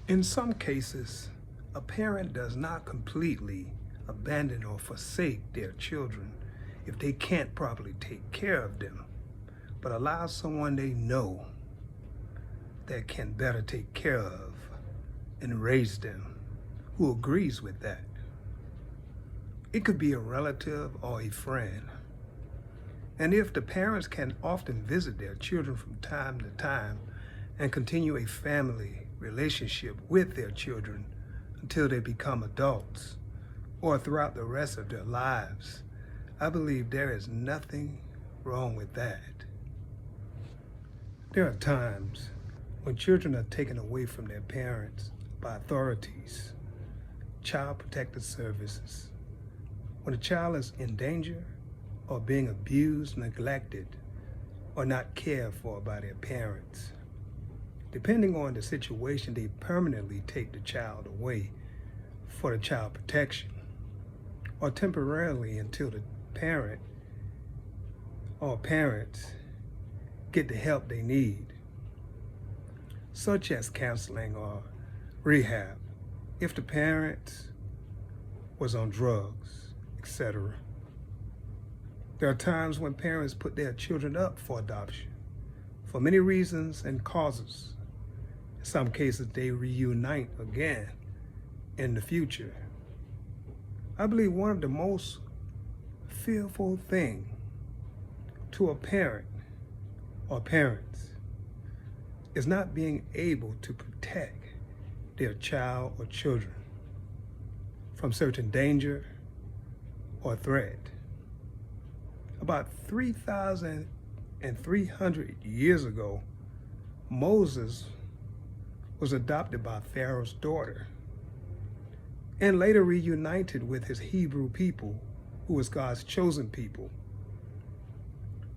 In some cases, a parent does not completely abandon or forsake their children if they can't properly take care of them, but allow someone they know that can better take care of and raise them, who agrees with that. It could be a relative or a friend. And if the parents can often visit their children from time to time and continue a family relationship with their children until they become adults or throughout the rest of their lives, I believe there is nothing wrong with that. There are times when children are taken away from their parents by authorities, child protective services, when a child is in danger or being abused, neglected, or not cared for by their parents. Depending on the situation, they permanently take the child away for the child protection, or temporarily until the parent or parents get the help they need, such as counseling or rehab, if the parent was on drugs, etc. There are times when parents put their children up for adoption for many reasons and causes. In some cases, they reunite again in the future. I believe one of the most fearful things to a parent or parents is not being able to protect their child or children from certain danger or threat. About 3,300 years ago, Moses was adopted by Pharaoh's daughter and later reunited with his Hebrew people, who was God's chosen people.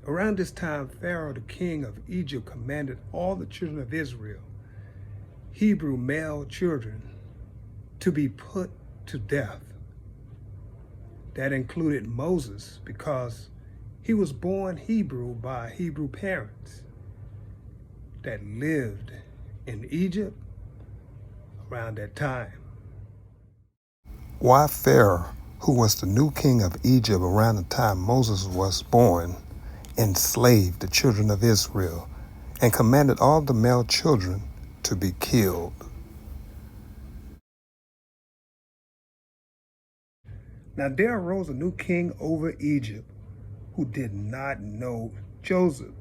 Around this time, Pharaoh, the king of Egypt, commanded all the children of Israel, Hebrew male children, to be put to death. That included Moses because he was born Hebrew by Hebrew parents that lived in Egypt around that time. Why Pharaoh, who was the new king of Egypt around the time Moses was born, enslaved the children of Israel and commanded all the male children to be killed. Now there arose a new king over Egypt who did not know Joseph.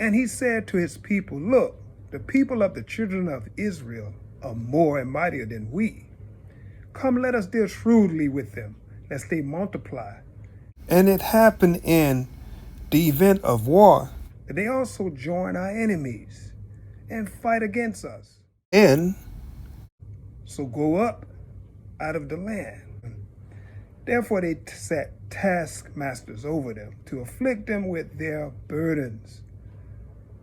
And he said to his people, "Look, the people of the children of Israel are more and mightier than we. Come, let us deal shrewdly with them, lest they multiply." And it happened in the event of war that they also join our enemies and fight against us. And so go up out of the land. Therefore they set taskmasters over them to afflict them with their burdens.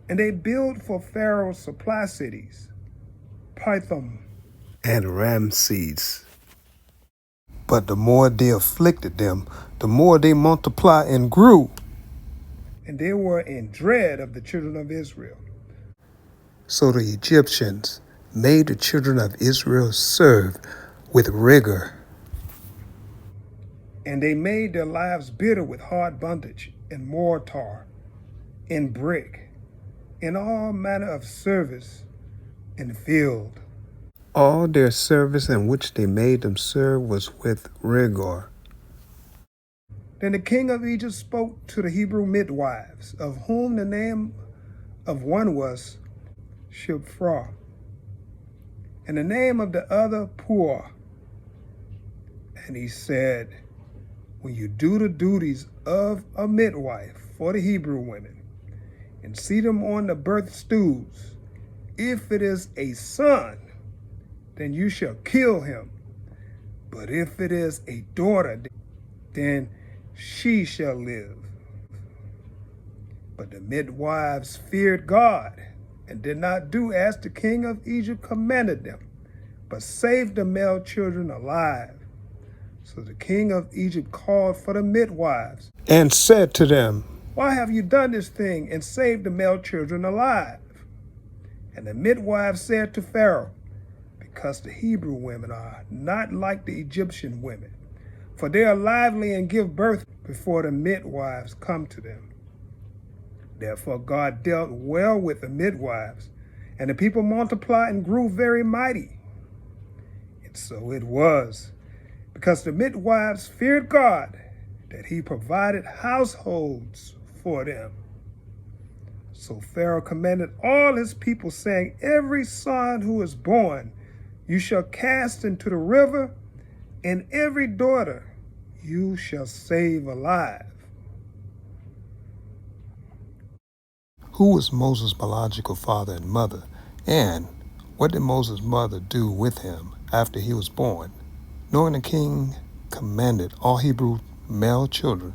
And they built for Pharaoh supply cities, Pithom and Ramses. But the more they afflicted them, the more they multiplied and grew. And they were in dread of the children of Israel. So the Egyptians made the children of Israel serve with rigor. And they made their lives bitter with hard bondage and mortar and brick and all manner of service in the field. All their service in which they made them serve was with rigor. Then the king of Egypt spoke to the Hebrew midwives, of whom the name of one was Shiphrah, and the name of the other Puah. And he said, when you do the duties of a midwife for the Hebrew women, and see them on the birth stools, if it is a son, then you shall kill him. But if it is a daughter, then she shall live. But the midwives feared God and did not do as the king of Egypt commanded them, but saved the male children alive. So the king of Egypt called for the midwives and said to them, "Why have you done this thing and saved the male children alive?" And the midwives said to Pharaoh, because the Hebrew women are not like the Egyptian women, for they are lively and give birth before the midwives come to them. Therefore God dealt well with the midwives, and the people multiplied and grew very mighty. And so it was, because the midwives feared God, that he provided households for them. So Pharaoh commanded all his people, saying, every son who is born you shall cast into the river, and every daughter you shall save alive. Who was Moses' biological father and mother, and what did Moses' mother do with him after he was born? Knowing the king commanded all Hebrew male children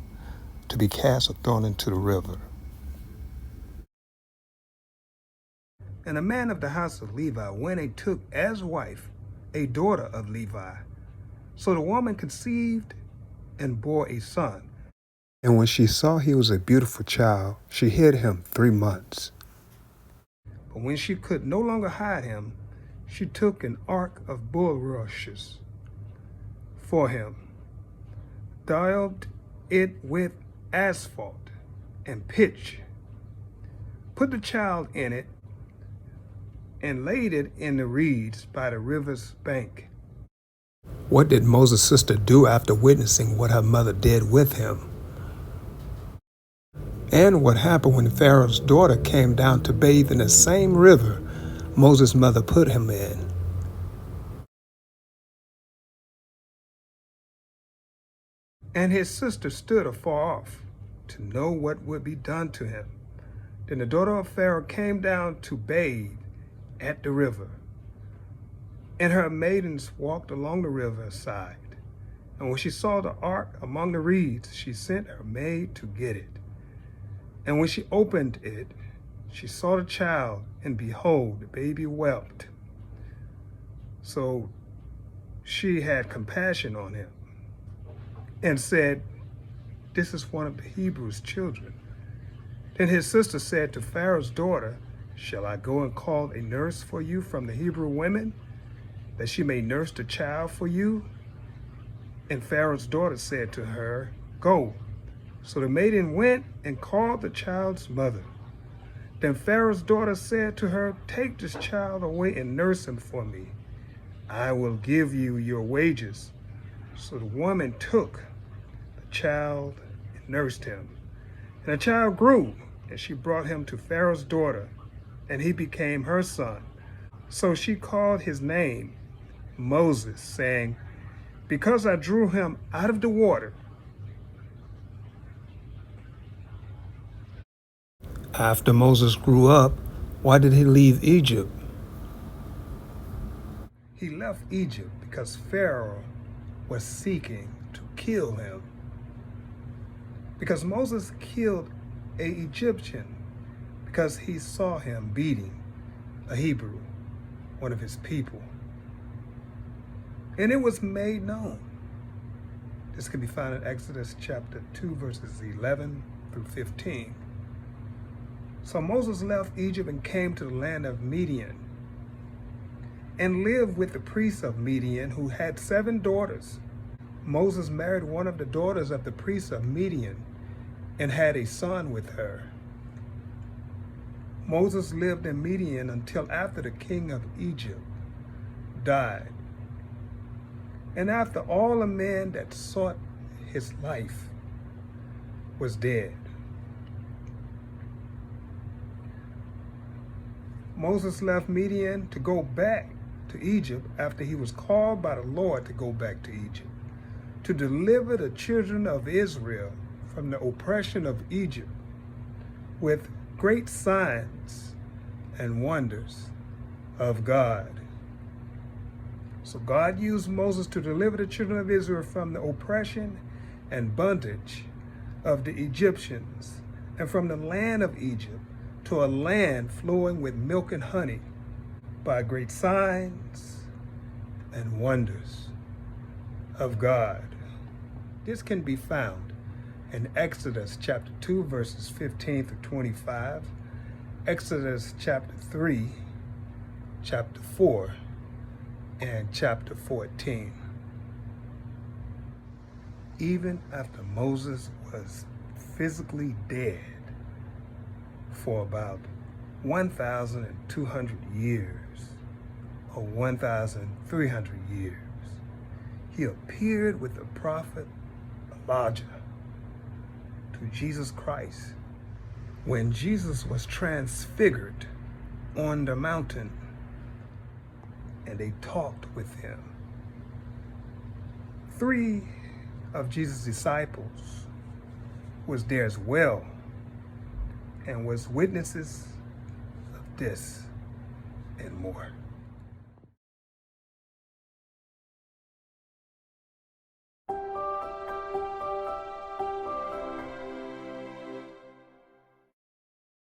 to be cast or thrown into the river. And a man of the house of Levi went and took as wife a daughter of Levi. So the woman conceived and bore a son. And when she saw he was a beautiful child, she hid him 3 months. But when she could no longer hide him, she took an ark of bulrushes for him, daubed it with asphalt and pitch, put the child in it, and laid it in the reeds by the river's bank. What did Moses' sister do after witnessing what her mother did with him? And what happened when Pharaoh's daughter came down to bathe in the same river Moses' mother put him in? And his sister stood afar off to know what would be done to him. Then the daughter of Pharaoh came down to bathe at the river, and her maidens walked along the river side. And when she saw the ark among the reeds, she sent her maid to get it. And when she opened it, she saw the child, and behold, the baby wept. So she had compassion on him and said, this is one of the Hebrews' children. Then his sister said to Pharaoh's daughter, shall I go and call a nurse for you from the Hebrew women, that she may nurse the child for you? And Pharaoh's daughter said to her, go. So the maiden went and called the child's mother. Then Pharaoh's daughter said to her, take this child away and nurse him for me. I will give you your wages. So the woman took the child and nursed him. And the child grew, and she brought him to Pharaoh's daughter, and he became her son. So she called his name Moses, saying, because I drew him out of the water. After Moses grew up, why did he leave Egypt? He left Egypt because Pharaoh was seeking to kill him. Because Moses killed an Egyptian because he saw him beating a Hebrew, one of his people. And it was made known. This can be found in Exodus chapter 2, verses 11 through 15. So Moses left Egypt and came to the land of Midian and lived with the priests of Midian, who had 7 daughters. Moses married one of the daughters of the priests of Midian and had a son with her. Moses lived in Midian until after the king of Egypt died, and after all the men that sought his life was dead. Moses left Midian to go back to Egypt after he was called by the Lord to go back to Egypt, to deliver the children of Israel from the oppression of Egypt with great signs and wonders of God. So God used Moses to deliver the children of Israel from the oppression and bondage of the Egyptians and from the land of Egypt to a land flowing with milk and honey by great signs and wonders of God. This can be found in Exodus chapter 2, verses 15 through 25, Exodus chapter 3, chapter 4 and chapter 14. Even after Moses was physically dead for about 1,200 years or 1,300 years, he appeared with the prophet Elijah to Jesus Christ when Jesus was transfigured on the mountain, and they talked with him. 3 of Jesus' disciples was there as well and was witnesses of this and more.